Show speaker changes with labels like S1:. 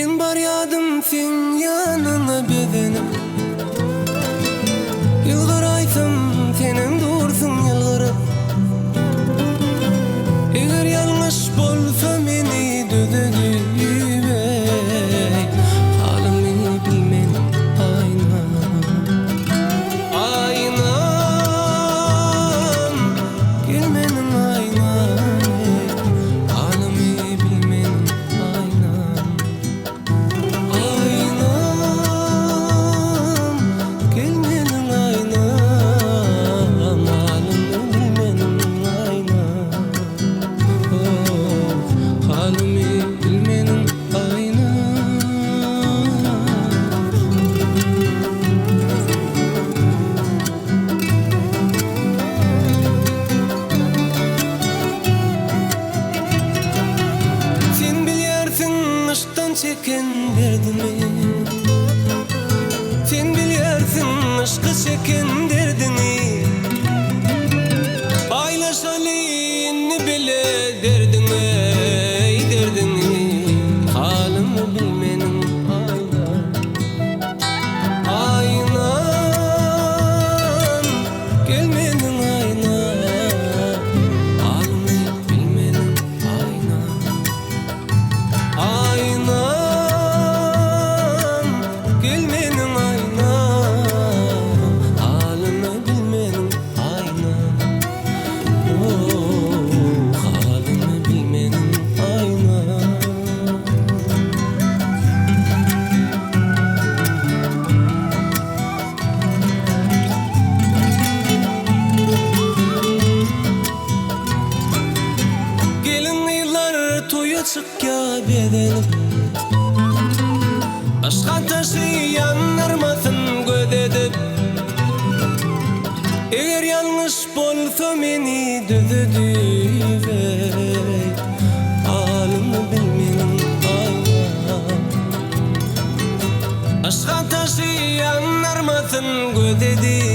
S1: Men baryadım sen yanına bedenim. Yıllar aytım senin dursun yıllarım. Eğer yanlış bolsa meni düzüdübey. Halımı bilmen aynam. Aynam gelmenin aynam. Halımı bilmen aynam. Aynam gelmenin aynam. Halımı bilmenin aynam. Halimi bilmenin aynam. Sen bilyersin ışktan çeken derdimi. Sen bilyersin ışkı çeken derdini. Paylaşalım bile derdini, derdini. Halımı bilmenin aynam. Aynam gelmenin aynam. Halımı bilmenin aynam. Aynam gelmenin aynam. Halımı bilmenin aynam. Halımı bilmenin aynam. Gelin yıllar toya çık ya bedenim. Aşka taşı yanırmasın gödedip. Eğer yanlış bolsa meni düzüdübey. Halımı bilmenin aynam. Aşka taşı yanırmasın gödedip.